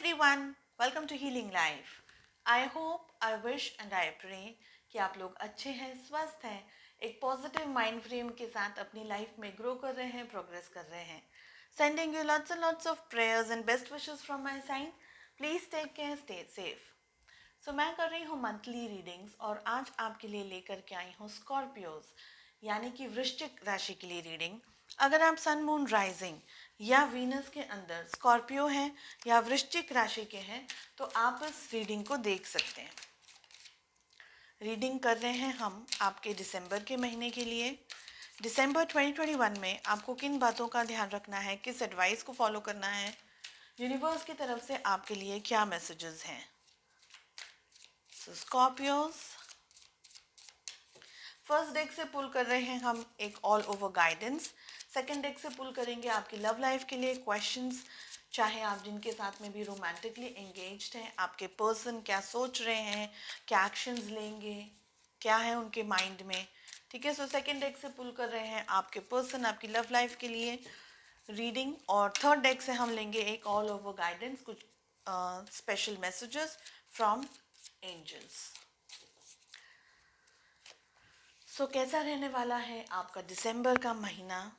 everyone, welcome to Healing Life. I hope, I wish and I pray कि आप लोग अच्छे हैं, स्वस्थ हैं, एक पॉजिटिव माइंड फ्रेम के साथ अपनी लाइफ में ग्रो कर रहे हैं, प्रोग्रेस कर रहे हैं. Sending you lots and lots of prayers and best wishes from my side. Please take care, stay safe. So मैं कर रही हूँ मंथली रीडिंग्स और आज आपके लिए लेकर के आई हूँ स्कॉर्पियोज यानी कि वृश्चिक राशि के लिए रीडिंग. अगर आप सन मून राइजिंग या वीनस के अंदर स्कॉर्पियो हैं या वृश्चिक राशि के हैं तो आप इस रीडिंग को देख सकते हैं. रीडिंग कर रहे हैं हम आपके दिसंबर के महीने के लिए. दिसंबर 2021 में आपको किन बातों का ध्यान रखना है, किस एडवाइस को फॉलो करना है, यूनिवर्स की तरफ से आपके लिए क्या मैसेजेस हैं. सो स्कॉर्पियोज, फर्स्ट डेक से पुल कर रहे हैं हम एक all over guidance. Second deck से पुल करेंगे आपकी लव लाइफ के लिए क्वेश्चंस, चाहे आप जिनके साथ में भी रोमांटिकली एंगेज्ड हैं, आपके पर्सन क्या सोच रहे हैं, क्या एक्शंस लेंगे, क्या है उनके माइंड में. ठीक है, सो सेकंड डेक से पुल कर रहे हैं आपके पर्सन, आपकी लव लाइफ के लिए रीडिंग. और थर्ड डेक से हम लेंगे एक ऑल ओवर गाइडेंस, कुछ स्पेशल मैसेजेस फ्रॉम एंजल्स. सो कैसा रहने वाला है आपका दिसंबर का महीना.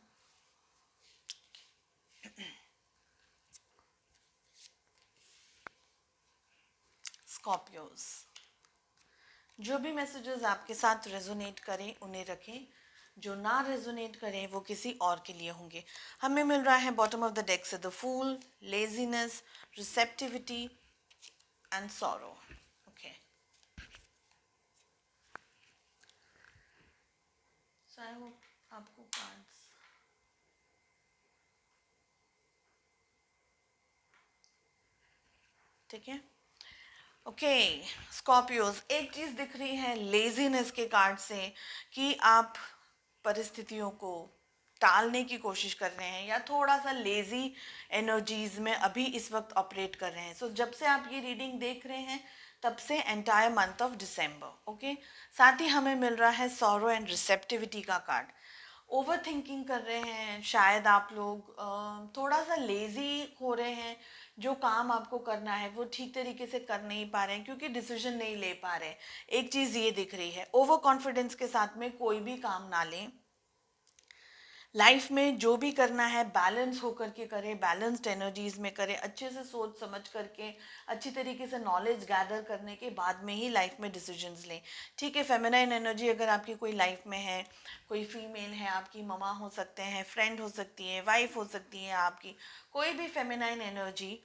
स्कॉर्पियोज, जो भी मैसेजेस आपके साथ रेजोनेट करें उन्हें रखें, जो ना रेजोनेट करें वो किसी और के लिए होंगे. हमें मिल रहा है बॉटम ऑफ द डेक से the fool, laziness, receptivity and sorrow. Okay, so I hope आपको कार्ड्स ठीक है. ओके स्कॉर्पियोज, एक चीज़ दिख रही है लेजीनेस के कार्ड से कि आप परिस्थितियों को टालने की कोशिश कर रहे हैं या थोड़ा सा लेजी एनर्जीज में अभी इस वक्त ऑपरेट कर रहे हैं. सो जब से आप ये रीडिंग देख रहे हैं तब से entire month of December. Okay, साथ ही हमें मिल रहा है सॉरो एंड रिसेप्टिविटी का कार्ड. ओवर थिंकिंग कर रहे हैं शायद आप लोग, थोड़ा सा लेजी हो रहे हैं. जो काम आपको करना है वो ठीक तरीके से कर नहीं पा रहे हैं क्योंकि डिसीजन नहीं ले पा रहे हैं. एक चीज़ ये दिख रही है, ओवर कॉन्फिडेंस के साथ में कोई भी काम ना लें. लाइफ में जो भी करना है बैलेंस होकर के करें, बैलेंस्ड एनर्जीज में करें, अच्छे से सोच समझ करके अच्छी तरीके से नॉलेज गैदर करने के बाद में ही लाइफ में डिसीजंस लें. ठीक है, फेमिनाइन एनर्जी अगर आपकी कोई लाइफ में है, कोई फीमेल है, आपकी ममा हो सकते हैं, फ्रेंड हो सकती है, वाइफ हो सकती है आपकी, कोई भी फेमिनाइन एनर्जी,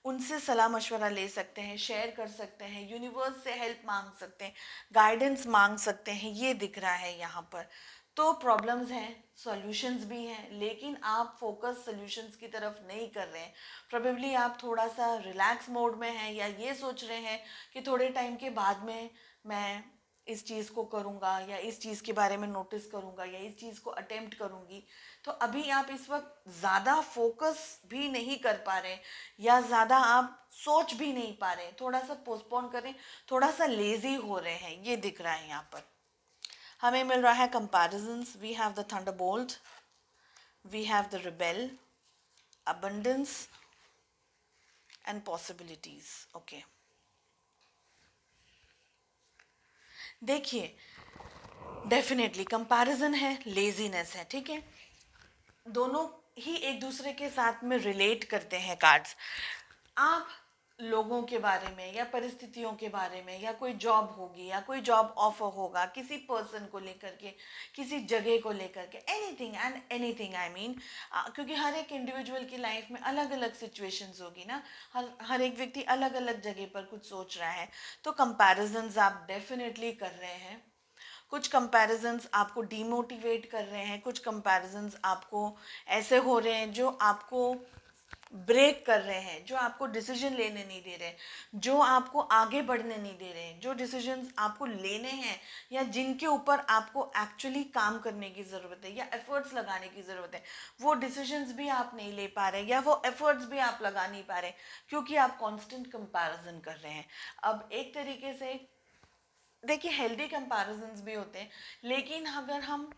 उनसे सलाह मशवरा ले सकते हैं, शेयर कर सकते हैं, यूनिवर्स से हेल्प मांग सकते हैं, गाइडेंस मांग सकते हैं. ये दिख रहा है यहाँ पर. तो प्रॉब्लम्स हैं, सॉल्यूशंस भी हैं, लेकिन आप फोकस सॉल्यूशंस की तरफ नहीं कर रहे हैं. प्रोबेबली आप थोड़ा सा रिलैक्स मोड में हैं या ये सोच रहे हैं कि थोड़े टाइम के बाद में मैं इस चीज़ को करूँगा या इस चीज़ के बारे में नोटिस करूँगा या इस चीज़ को अटेम्प्ट करूँगी. तो अभी आप इस वक्त ज़्यादा फोकस भी नहीं कर पा रहे या ज़्यादा आप सोच भी नहीं पा रहे, थोड़ा सा पोस्टपोन करें, थोड़ा सा लेजी हो रहे हैं, ये दिख रहा है यहाँ पर. हमें मिल रहा है comparisons. We have the thunderbolt, we have the rebel, abundance and possibilities. Okay, देखिए डेफिनेटली कंपैरिजन है, लेजीनेस है. ठीक है, दोनों ही एक दूसरे के साथ में रिलेट करते हैं कार्ड्स. आप लोगों के बारे में या परिस्थितियों के बारे में या कोई जॉब होगी या कोई जॉब ऑफर होगा किसी पर्सन को लेकर के, किसी जगह को लेकर के, anything and anything I mean, क्योंकि हर एक इंडिविजुअल की लाइफ में अलग अलग सिचुएशंस होगी ना, हर एक व्यक्ति अलग अलग जगह पर कुछ सोच रहा है. तो कंपैरिजंस आप डेफिनेटली कर रहे हैं. कुछ कंपैरिजंस आपको डीमोटिवेट कर रहे हैं, कुछ कंपैरिजंस आपको ऐसे हो रहे हैं जो आपको ब्रेक कर रहे हैं, जो आपको डिसीजन लेने नहीं दे रहे, जो आपको आगे बढ़ने नहीं दे रहे, जो डिसीजंस आपको लेने हैं या जिनके ऊपर आपको एक्चुअली काम करने की ज़रूरत है या एफर्ट्स लगाने की ज़रूरत है, वो डिसीजंस भी आप नहीं ले पा रहे या वो एफर्ट्स भी आप लगा नहीं पा रहे क्योंकि आप कांस्टेंट कंपैरिजन कर रहे हैं. अब एक तरीके से देखिए हेल्दी कंपैरिजंस भी होते हैं, लेकिन अगर हम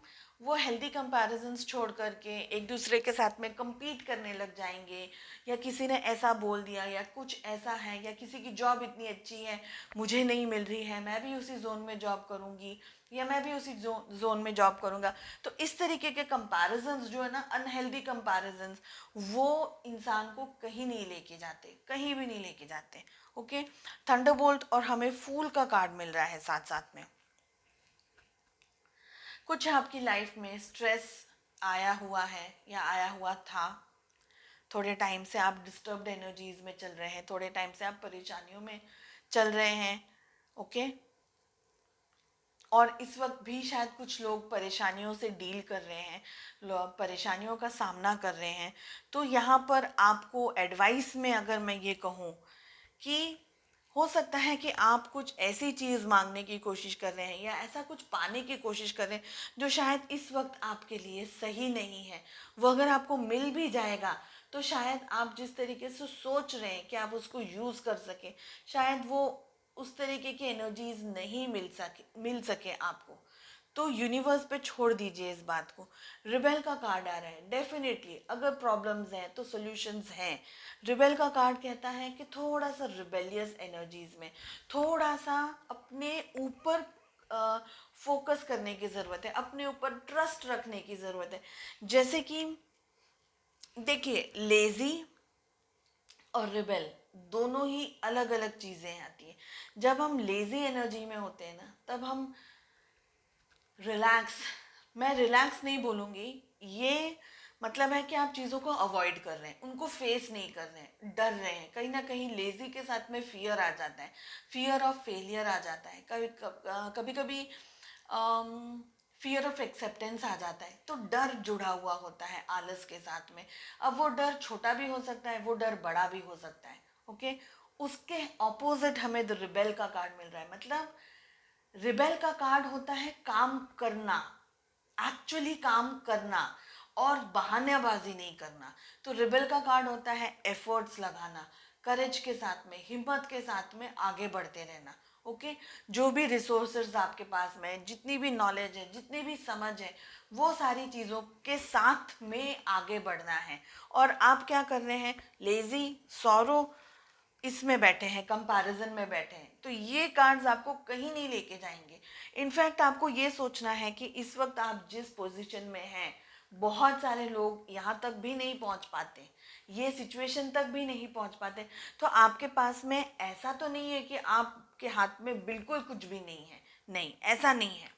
वो हेल्दी कंपैरिजंस छोड़ करके एक दूसरे के साथ में compete करने लग जाएंगे, या किसी ने ऐसा बोल दिया या कुछ ऐसा है, या किसी की जॉब इतनी अच्छी है मुझे नहीं मिल रही है, मैं भी उसी जोन में जॉब करूँगी या मैं भी उसी जोन में जॉब करूँगा। तो इस तरीके के कंपैरिजंस जो है ना, अनहेल्दी कंपैरिजंस, वो इंसान को कहीं नहीं लेके जाते, कहीं भी नहीं लेके जाते। ओके, थंडरबोल्ट और हमें फूल का कार्ड मिल रहा है साथ साथ में। कुछ आपकी लाइफ में स्ट्रेस आया हुआ है या आया हुआ था, थोड़े टाइम से आप डिस्टर्ब्ड एनर्जीज में चल रहे हैं, थोड़े टाइम से आप परेशानियों में चल रहे हैं। ओके, और इस वक्त भी शायद कुछ लोग परेशानियों से डील कर रहे हैं, परेशानियों का सामना कर रहे हैं। तो यहाँ पर आपको एडवाइस में अगर मैं ये कहूँ कि हो सकता है कि आप कुछ ऐसी चीज़ मांगने की कोशिश कर रहे हैं या ऐसा कुछ पाने की कोशिश कर रहे हैं जो शायद इस वक्त आपके लिए सही नहीं है। वो अगर आपको मिल भी जाएगा तो शायद आप जिस तरीके से सोच रहे हैं कि आप उसको यूज़ कर सकें, शायद वो उस तरीके की एनर्जीज नहीं मिल सके आपको। तो यूनिवर्स पे छोड़ दीजिए इस बात को। रिबेल का कार्ड आ रहा है, डेफिनेटली अगर प्रॉब्लम्स हैं तो सॉल्यूशंस हैं। रिबेल का कार्ड कहता है कि थोड़ा सा रिबेलियस एनर्जीज में, थोड़ा सा अपने ऊपर फोकस करने की ज़रूरत है, अपने ऊपर ट्रस्ट रखने की ज़रूरत है। जैसे कि देखिए, लेज़ी और रिबेल दोनों ही अलग अलग चीज़ें आती हैं। जब हम लेज़ी एनर्जी में होते हैं ना, तब हम रिलैक्स, मैं रिलैक्स नहीं बोलूँगी, ये मतलब है कि आप चीज़ों को अवॉइड कर रहे हैं, उनको फेस नहीं कर रहे हैं, डर रहे हैं। कहीं ना कहीं लेज़ी के साथ में फियर आ जाता है, फियर ऑफ फेलियर आ जाता है, कभी कभी फियर ऑफ एक्सेप्टेंस आ जाता है। तो डर जुड़ा हुआ होता है आलस के साथ में। अब वो डर छोटा भी हो सकता है, वो डर बड़ा भी हो सकता है। ओके, उसके ऑपोजिट हमें द रिबेल का कार्ड मिल रहा है। मतलब रिबेल का कार्ड होता है काम करना, एक्चुअली काम करना और बहानेबाजी नहीं करना। तो रिबेल का कार्ड होता है एफर्ट्स लगाना, करेज के साथ में, हिम्मत के साथ में आगे बढ़ते रहना। ओके, जो भी रिसोर्सेज आपके पास में है, जितनी भी नॉलेज है, जितनी भी समझ है, वो सारी चीज़ों के साथ में आगे बढ़ना है। और आप क्या कर रहे हैं, लेजी, सौरो, इसमें बैठे हैं, कंपैरिजन में बैठे हैं। तो ये कार्ड्स आपको कहीं नहीं लेके जाएंगे। इनफैक्ट आपको ये सोचना है कि इस वक्त आप जिस पोजीशन में हैं, बहुत सारे लोग यहाँ तक भी नहीं पहुँच पाते, ये सिचुएशन तक भी नहीं पहुँच पाते। तो आपके पास में ऐसा तो नहीं है कि आपके हाथ में बिल्कुल कुछ भी नहीं है, नहीं, ऐसा नहीं है।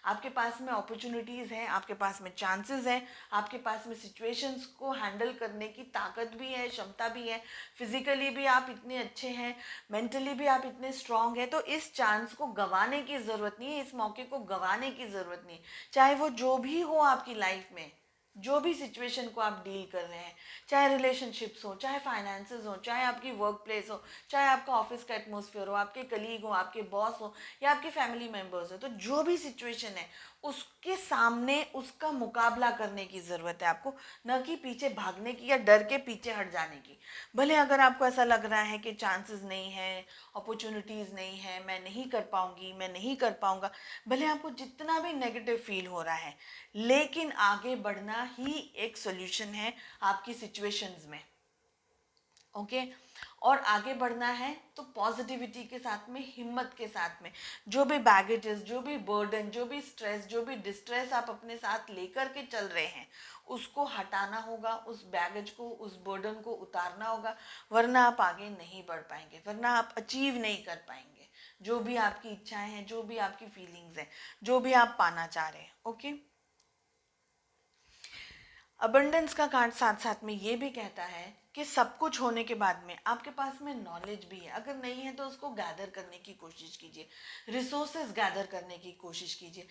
आपके पास में अपॉर्चुनिटीज़ हैं, आपके पास में चांसेस हैं, आपके पास में सिचुएशंस को हैंडल करने की ताकत भी है, क्षमता भी है। फिजिकली भी आप इतने अच्छे हैं, मेंटली भी आप इतने स्ट्रांग हैं। तो इस चांस को गंवाने की ज़रूरत नहीं है, इस मौके को गंवाने की ज़रूरत नहीं है। चाहे वो जो भी हो आपकी लाइफ में, जो भी सिचुएशन को आप डील कर रहे हैं, चाहे रिलेशनशिप्स हो, चाहे फाइनेंसेस हो, चाहे आपकी वर्क प्लेस हो, चाहे आपका ऑफिस का एटमोसफियर हो, आपके कलीग हो, आपके बॉस हो, या आपके फैमिली मेम्बर्स हो, तो जो भी सिचुएशन है उसके सामने उसका मुकाबला करने की ज़रूरत है आपको, न कि पीछे भागने की या डर के पीछे हट जाने की। भले अगर आपको ऐसा लग रहा है कि चांसेस नहीं है, अपॉर्चुनिटीज़ नहीं है, मैं नहीं कर पाऊंगी, मैं नहीं कर पाऊंगा, भले आपको जितना भी नेगेटिव फील हो रहा है, लेकिन आगे बढ़ना ही एक सोल्यूशन है आपकी सिचुएशंस में। ओके, और आगे बढ़ना है तो पॉजिटिविटी के साथ में, हिम्मत के साथ में। जो भी बैगेजेस, जो भी बर्डन, जो भी स्ट्रेस, जो भी डिस्ट्रेस आप अपने साथ लेकर के चल रहे हैं, उसको हटाना होगा, उस बैगेज को, उस बर्डन को उतारना होगा। वरना आप आगे नहीं बढ़ पाएंगे, वरना आप अचीव नहीं कर पाएंगे जो भी आपकी इच्छाएं हैं, जो भी आपकी फीलिंग्स हैं, जो भी आप पाना चाह रहे हैं। ओके, अबंडेंस का कार्ड साथ साथ में ये भी कहता है कि सब कुछ होने के बाद में आपके पास में नॉलेज भी है, अगर नहीं है तो उसको गैदर करने की कोशिश कीजिए, रिसोर्सेज गैदर करने की कोशिश कीजिए।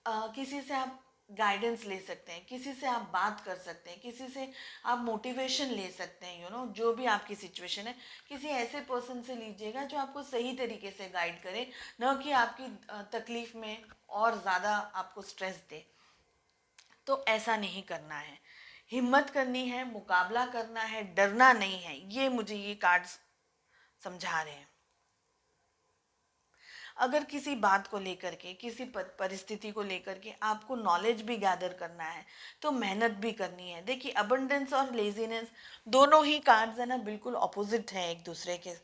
किसी से आप गाइडेंस ले सकते हैं, किसी से आप बात कर सकते हैं, किसी से आप मोटिवेशन ले सकते हैं। जो भी आपकी सिचुएशन है, किसी ऐसे पर्सन से लीजिएगा जो आपको सही तरीके से गाइड करे, न कि आपकी तकलीफ में और ज़्यादा आपको स्ट्रेस दे। तो ऐसा नहीं करना है, हिम्मत करनी है, मुकाबला करना है, डरना नहीं है। ये मुझे ये कार्ड्स समझा रहे हैं। अगर किसी बात को लेकर के, किसी परिस्थिति को लेकर के आपको नॉलेज भी गैदर करना है तो मेहनत भी करनी है। देखिए अबंडेंस और लेजीनेस दोनों ही कार्ड्स है ना, बिल्कुल अपोजिट हैं एक दूसरे के।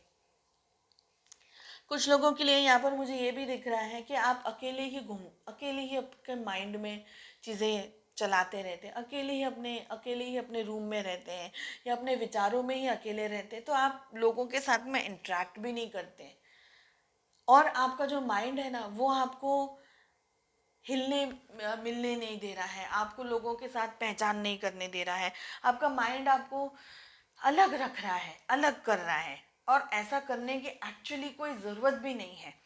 कुछ लोगों के लिए यहाँ पर मुझे ये भी दिख रहा है कि आप अकेले ही आपके माइंड में चीज़ें चलाते रहते हैं, अकेले ही अपने रूम में रहते हैं या अपने विचारों में ही अकेले रहते हैं, तो आप लोगों के साथ में इंटरेक्ट भी नहीं करते हैं। और आपका जो माइंड है ना वो आपको हिलने मिलने नहीं दे रहा है, आपको लोगों के साथ पहचान नहीं करने दे रहा है। आपका माइंड आपको अलग रख रहा है, अलग कर रहा है, और ऐसा करने की एक्चुअली कोई ज़रूरत भी नहीं है।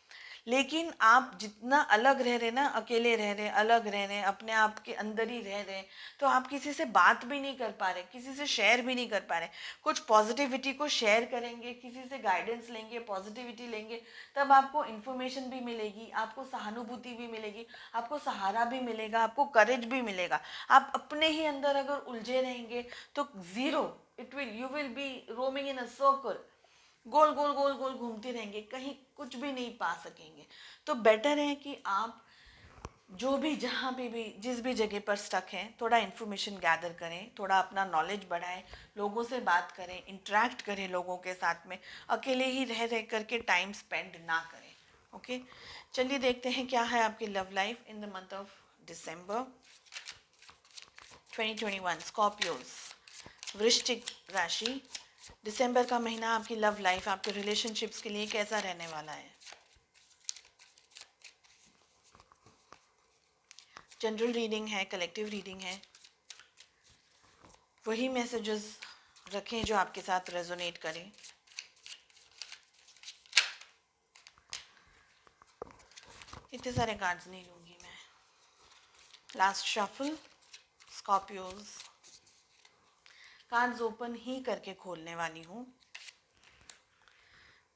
लेकिन आप जितना अलग रह रहे ना, अकेले रह रहे, अलग रह रहे, अपने आप के अंदर ही रह रहे, तो आप किसी से बात भी नहीं कर पा रहे, किसी से शेयर भी नहीं कर पा रहे। कुछ पॉजिटिविटी को शेयर करेंगे, किसी से गाइडेंस लेंगे, पॉजिटिविटी लेंगे, तब आपको इन्फॉर्मेशन भी मिलेगी, आपको सहानुभूति भी मिलेगी, आपको सहारा भी मिलेगा, आपको करेज भी मिलेगा। आप अपने ही अंदर अगर उलझे रहेंगे तो zero, you will be roaming in a circle, गोल गोल गोल गोल घूमते रहेंगे, कहीं कुछ भी नहीं पा सकेंगे। तो बेटर है कि आप जो भी, जहाँ पे भी, जिस भी जगह पर स्टक हैं, थोड़ा इन्फॉर्मेशन गैदर करें, थोड़ा अपना नॉलेज बढ़ाएं, लोगों से बात करें, इंटरेक्ट करें लोगों के साथ में, अकेले ही रह रह करके टाइम स्पेंड ना करें। ओके, चलिए देखते हैं क्या है आपकी love life in the month of December 2021। Scorpios, वृश्चिक राशि, दिसंबर का महीना आपकी लव लाइफ, आपके रिलेशनशिप्स के लिए कैसा रहने वाला है? जनरल रीडिंग है, कलेक्टिव रीडिंग है, वही मैसेजेस रखें जो आपके साथ रेजोनेट करें। इतने सारे कार्ड्स नहीं लूँगी मैं। Last shuffle, Scorpios, cards open ही करके खोलने वाली हूँ।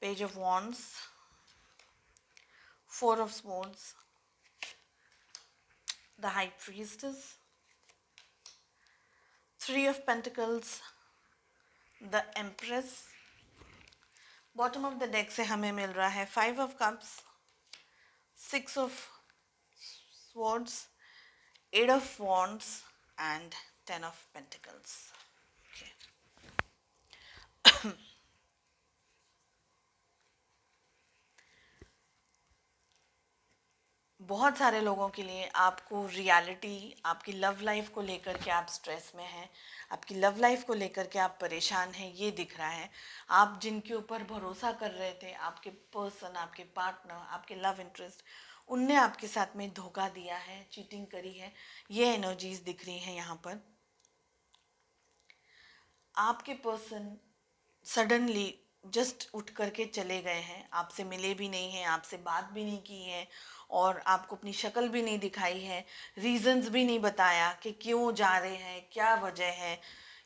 Page of wands, 4 of swords, the high priestess, 3 of pentacles, the empress. Bottom of the deck से हमें मिल रहा है 5 of cups, 6 of swords, 8 of wands and 10 of pentacles. Okay. बहुत सारे लोगों के लिए आपको रियलिटी, आपकी लव लाइफ को लेकर के आप स्ट्रेस में हैं, आपकी लव लाइफ को लेकर के आप परेशान हैं, ये दिख रहा है। आप जिनके ऊपर भरोसा कर रहे थे, आपके पर्सन, आपके पार्टनर, आपके लव इंटरेस्ट, उनने आपके साथ में धोखा दिया है, चीटिंग करी है, ये एनर्जीज दिख रही हैं यहाँ पर। आपके पर्सन सडनली जस्ट उठ करके चले गए हैं, आपसे मिले भी नहीं हैं, आपसे बात भी नहीं की है, और आपको अपनी शक्ल भी नहीं दिखाई है, रीजंस भी नहीं बताया कि क्यों जा रहे हैं, क्या वजह है,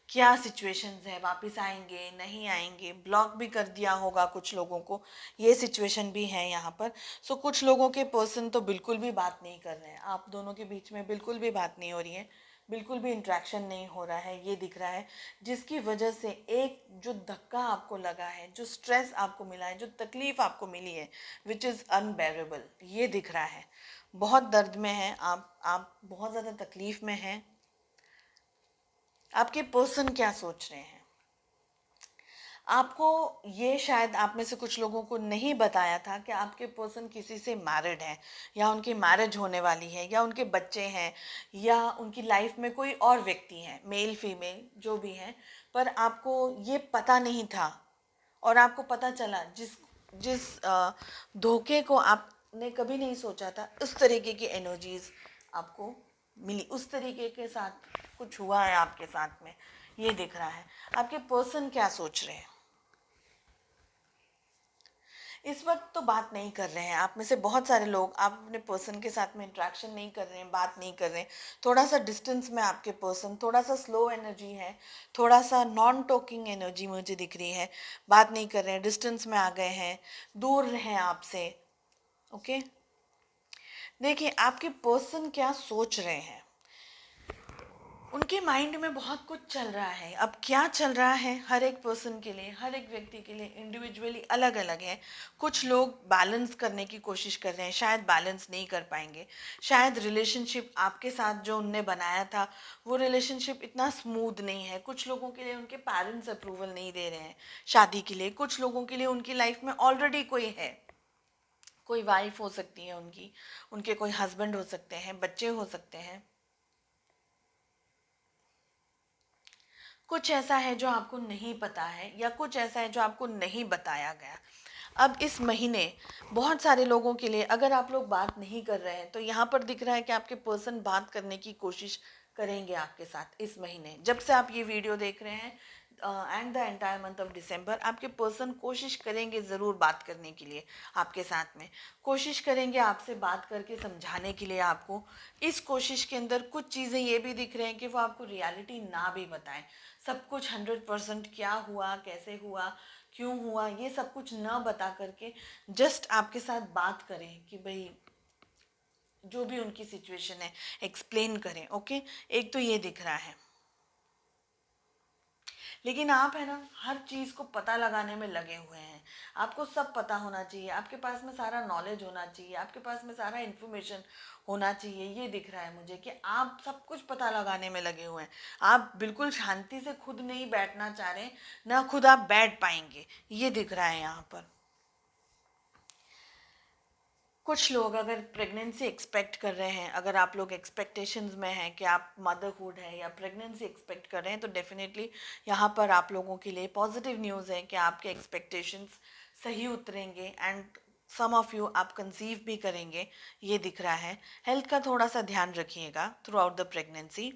क्या सिचुएशंस है, वापस आएंगे नहीं आएंगे, ब्लॉक भी कर दिया होगा कुछ लोगों को, ये सिचुएशन भी है यहाँ पर। सो कुछ लोगों के पर्सन तो बिल्कुल भी बात नहीं कर रहे हैं, आप दोनों के बीच में बिल्कुल भी बात नहीं हो रही है, बिल्कुल भी इंट्रैक्शन नहीं हो रहा है, ये दिख रहा है। जिसकी वजह से एक जो धक्का आपको लगा है, जो स्ट्रेस आपको मिला है, जो तकलीफ़ आपको मिली है, विच इज़ अनबेरेबल, ये दिख रहा है। बहुत दर्द में है आप बहुत ज़्यादा तकलीफ़ में हैं। आपके पर्सन क्या सोच रहे हैं? आपको ये शायद आप में से कुछ लोगों को नहीं बताया था कि आपके पर्सन किसी से मैरिड है, या उनकी मैरिज होने वाली है, या उनके बच्चे हैं, या उनकी लाइफ में कोई और व्यक्ति है, मेल फीमेल जो भी है, पर आपको ये पता नहीं था। और आपको पता चला जिस जिस धोखे को आपने कभी नहीं सोचा था, उस तरीके की एनर्जीज आपको मिली, उस तरीके के साथ कुछ हुआ है आपके साथ में, ये दिख रहा है। आपके पर्सन क्या सोच रहे हैं? इस वक्त तो बात नहीं कर रहे हैं, आप में से बहुत सारे लोग, आप अपने पर्सन के साथ में इंट्रैक्शन नहीं कर रहे हैं, बात नहीं कर रहे हैं, थोड़ा सा डिस्टेंस में आपके पर्सन, थोड़ा सा स्लो एनर्जी है, थोड़ा सा नॉन टॉकिंग एनर्जी मुझे दिख रही है, बात नहीं कर रहे हैं, डिस्टेंस में आ गए हैं, दूर हैं आपसे। ओके, देखिए आपके पर्सन क्या सोच रहे हैं। उनके माइंड में बहुत कुछ चल रहा है। अब क्या चल रहा है हर एक पर्सन के लिए, हर एक व्यक्ति के लिए इंडिविजुअली अलग अलग है। कुछ लोग बैलेंस करने की कोशिश कर रहे हैं, शायद बैलेंस नहीं कर पाएंगे। शायद रिलेशनशिप आपके साथ जो उनने बनाया था वो रिलेशनशिप इतना स्मूथ नहीं है। कुछ लोगों के लिए उनके पेरेंट्स अप्रूवल नहीं दे रहे हैं शादी के लिए। कुछ लोगों के लिए उनकी लाइफ में ऑलरेडी कोई है, कोई वाइफ हो सकती है उनकी, उनके कोई हस्बैंड हो सकते हैं, बच्चे हो सकते हैं। कुछ ऐसा है जो आपको नहीं पता है, या कुछ ऐसा है जो आपको नहीं बताया गया। अब इस महीने बहुत सारे लोगों के लिए, अगर आप लोग बात नहीं कर रहे हैं तो यहाँ पर दिख रहा है कि आपके पर्सन बात करने की कोशिश करेंगे आपके साथ इस महीने। जब से आप ये वीडियो देख रहे हैं and the entire month of December, आपके पर्सन कोशिश करेंगे ज़रूर बात करने के लिए आपके साथ में। कोशिश करेंगे आपसे बात करके समझाने के लिए आपको। इस कोशिश के अंदर कुछ चीज़ें ये भी दिख रहे हैं कि वो आपको रियलिटी ना भी बताएं। सब कुछ 100% क्या हुआ, कैसे हुआ, क्यों हुआ, ये सब कुछ ना बता करके जस्ट आपके साथ बात करें कि भाई जो भी उनकी सिचुएशन है एक्सप्लेन करें। ओके, एक तो ये दिख रहा है। लेकिन आप है ना हर चीज़ को पता लगाने में लगे हुए हैं। आपको सब पता होना चाहिए, आपके पास में सारा नॉलेज होना चाहिए, आपके पास में सारा इन्फॉर्मेशन होना चाहिए। ये दिख रहा है मुझे कि आप सब कुछ पता लगाने में लगे हुए हैं। आप बिल्कुल शांति से खुद नहीं बैठना चाह रहे, ना खुद आप बैठ पाएंगे, ये दिख रहा है यहाँ पर। कुछ लोग अगर प्रेगनेंसी एक्सपेक्ट कर रहे हैं, अगर आप लोग एक्सपेक्टेशंस में हैं कि आप मदरहुड है या प्रेगनेंसी एक्सपेक्ट कर रहे हैं, तो डेफिनेटली यहाँ पर आप लोगों के लिए पॉजिटिव न्यूज़ है कि आपके एक्सपेक्टेशंस सही उतरेंगे एंड सम ऑफ यू आप कंसीव भी करेंगे, ये दिख रहा है। हेल्थ का थोड़ा सा ध्यान रखिएगा थ्रू आउट द प्रेगनेंसी।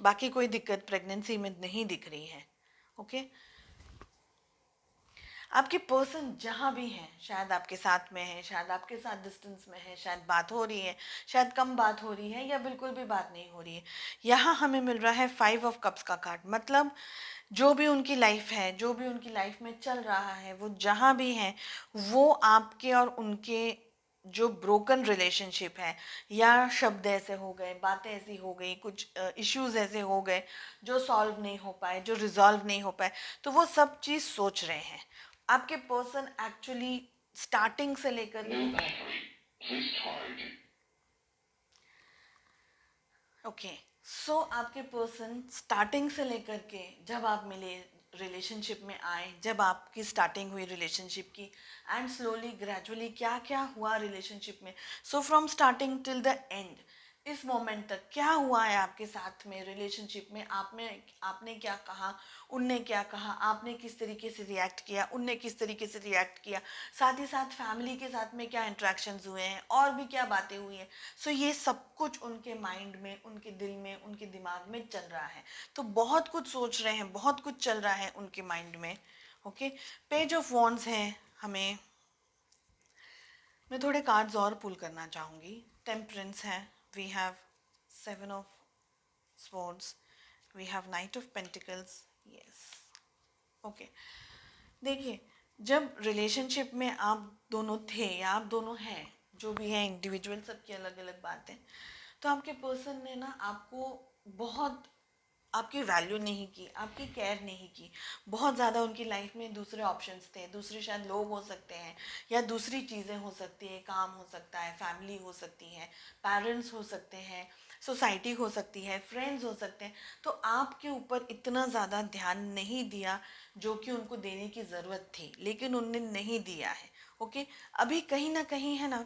बाकी कोई दिक्कत प्रेगनेंसी में नहीं दिख रही है। ओके, आपके पर्सन जहाँ भी हैं, शायद आपके साथ में है, शायद आपके साथ डिस्टेंस में है, शायद बात हो रही है, शायद कम बात हो रही है, या बिल्कुल भी बात नहीं हो रही है। यहाँ हमें मिल रहा है 5 ऑफ कप्स का कार्ड। मतलब जो भी उनकी लाइफ है, जो भी उनकी लाइफ में चल रहा है, वो जहाँ भी हैं, वो आपके और उनके जो ब्रोकन रिलेशनशिप है, या शब्द ऐसे हो गए, बातें ऐसी हो गई, कुछ इश्यूज ऐसे हो गए जो सॉल्व नहीं हो पाए, जो रिजॉल्व नहीं हो पाए, तो वो सब चीज़ सोच रहे हैं। आपके पर्सन एक्चुअली स्टार्टिंग से लेकर ओके, सो आपके पर्सन स्टार्टिंग से लेकर के जब आप मिले, रिलेशनशिप में आए, जब आपकी स्टार्टिंग हुई रिलेशनशिप की, एंड स्लोली ग्रेजुअली क्या क्या हुआ रिलेशनशिप में, so from starting till the end, इस मोमेंट तक क्या हुआ है आपके साथ में रिलेशनशिप में। आपने क्या कहा, उनने क्या कहा, आपने किस तरीके से रिएक्ट किया, उनने किस तरीके से रिएक्ट किया, साथ ही साथ फैमिली के साथ में क्या इंट्रैक्शंस हुए हैं, और भी क्या बातें हुई हैं। सो ये सब कुछ उनके माइंड में, उनके दिल में, उनके दिमाग में चल रहा है। तो बहुत कुछ सोच रहे हैं, बहुत कुछ चल रहा है उनके माइंड में। ओके, पेज ऑफ वॉन्ड्स है हमें। मैं थोड़े कार्ड्स और पुल करना चाहूँगी। टेम्परेंस है, we have 7 of swords, we have knight of pentacles. Yes, okay, देखिए, जब रिलेशनशिप में आप दोनों थे या आप दोनों हैं, जो भी हैं इंडिविजुअल, सबकी अलग अलग बातें, तो आपके पर्सन ने ना आपको बहुत, आपकी वैल्यू नहीं की, आपकी केयर नहीं की। बहुत ज़्यादा उनकी लाइफ में दूसरे ऑप्शंस थे, दूसरे शायद लोग हो सकते हैं, या दूसरी चीज़ें हो सकती है, काम हो सकता है, फैमिली हो सकती है, पेरेंट्स हो सकते हैं, सोसाइटी हो सकती है, फ्रेंड्स हो सकते हैं। तो आपके ऊपर इतना ज़्यादा ध्यान नहीं दिया जो कि उनको देने की ज़रूरत थी, लेकिन उनने नहीं दिया है। ओके, अभी कहीं ना कहीं है ना,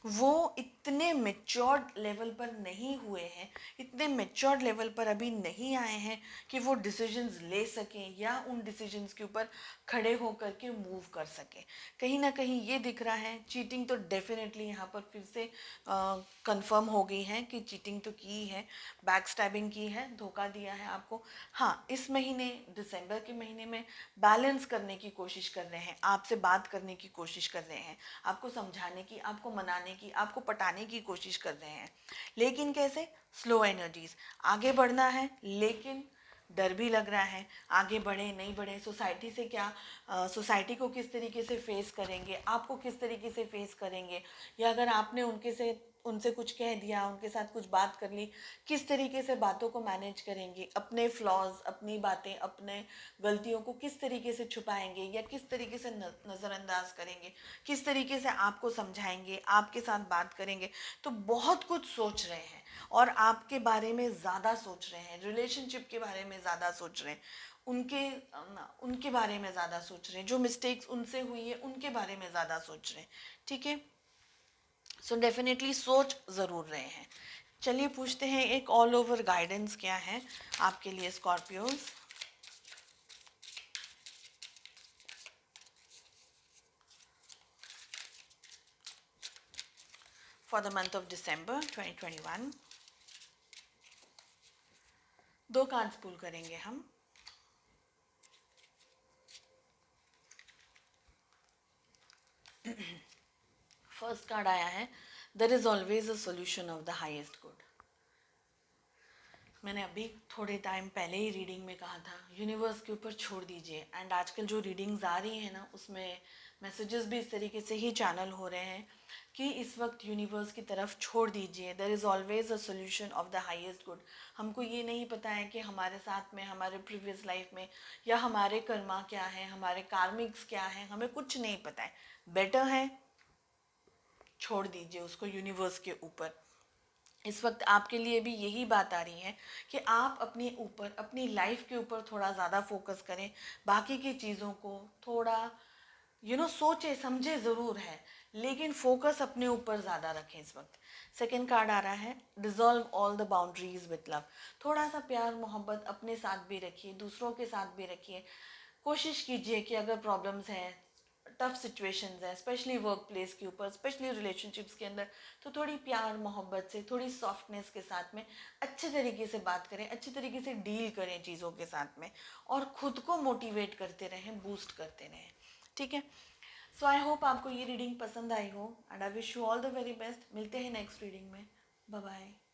वो इतने मेच्योर्ड लेवल पर नहीं हुए हैं, इतने मेच्योर्ड लेवल पर अभी नहीं आए हैं कि वो डिसीजंस ले सकें, या उन डिसीजंस के ऊपर खड़े होकर के मूव कर सकें। कहीं ना कहीं ये दिख रहा है। चीटिंग तो डेफिनेटली यहाँ पर फिर से कंफर्म हो गई है कि चीटिंग तो की है, बैक स्टैबिंग की है, धोखा दिया है आपको। हाँ, इस महीने, दिसंबर के महीने में बैलेंस करने की कोशिश कर रहे हैं, आपसे बात करने की कोशिश कर रहे हैं, आपको समझाने की, आपको मनाने की, आपको पटाने की कोशिश कर रहे हैं। लेकिन कैसे? स्लो एनर्जीज, आगे बढ़ना है, लेकिन डर भी लग रहा है। आगे बढ़े नहीं बढ़े, सोसाइटी से क्या, सोसाइटी को किस तरीके से फेस करेंगे, आपको किस तरीके से फेस करेंगे, या अगर आपने उनके से उनसे कुछ कह दिया, उनके साथ कुछ बात कर ली, किस तरीके से बातों को मैनेज करेंगे, अपने फ्लॉज, अपनी बातें, अपने गलतियों को किस तरीके से छुपाएंगे या किस तरीके से नज़रअंदाज करेंगे, किस तरीके से आपको समझाएंगे, आपके साथ बात करेंगे। तो बहुत कुछ सोच रहे हैं और आपके बारे में ज़्यादा सोच रहे हैं, रिलेशनशिप के बारे में ज़्यादा सोच रहे हैं, उनके उनके बारे में ज़्यादा सोच रहे हैं, जो मिस्टेक्स उनसे हुई है उनके बारे में ज़्यादा सोच रहे हैं। ठीक है, सो डेफिनेटली सोच ज़रूर रहे हैं। चलिए पूछते हैं एक ऑल ओवर गाइडेंस क्या है आपके लिए Scorpios. For the month of December 2021 दो कार्ड्स पुल करेंगे हम। फर्स्ट कार्ड आया है, there is always a solution of the highest good. मैंने अभी थोड़े टाइम पहले ही रीडिंग में कहा था, यूनिवर्स के ऊपर छोड़ दीजिए। एंड आजकल जो रीडिंग्स आ रही है ना, उसमें मैसेजेस भी इस तरीके से ही चैनल हो रहे हैं कि इस वक्त यूनिवर्स की तरफ छोड़ दीजिए। There is always a solution of the highest good. हमको ये नहीं पता है कि हमारे साथ में, हमारे प्रीवियस लाइफ में, या हमारे कर्मा क्या है, हमारे कार्मिक्स क्या है, हमें कुछ नहीं पता है। बेटर है छोड़ दीजिए उसको यूनिवर्स के ऊपर। इस वक्त आपके लिए भी यही बात आ रही है कि आप अपने ऊपर, अपनी लाइफ के ऊपर थोड़ा ज़्यादा फोकस करें। बाकी की चीज़ों को थोड़ा सोचे समझे ज़रूर है, लेकिन फोकस अपने ऊपर ज़्यादा रखें इस वक्त। सेकंड कार्ड आ रहा है, dissolve all the boundaries with love. थोड़ा सा प्यार मोहब्बत अपने साथ भी रखिए, दूसरों के साथ भी रखिए। कोशिश कीजिए कि अगर प्रॉब्लम्स हैं, टफ सिचुएशंस हैं, स्पेशली वर्क प्लेस के ऊपर, स्पेशली रिलेशनशिप्स के अंदर, तो थोड़ी प्यार मोहब्बत से, थोड़ी सॉफ्टनेस के साथ में अच्छे तरीके से बात करें, अच्छे तरीके से डील करें चीज़ों के साथ में, और ख़ुद को मोटिवेट करते रहें, बूस्ट करते रहें। ठीक है, सो आई होप आपको ये रीडिंग पसंद आई हो, and I wish you all the very best. मिलते हैं नेक्स्ट रीडिंग में। Bye bye.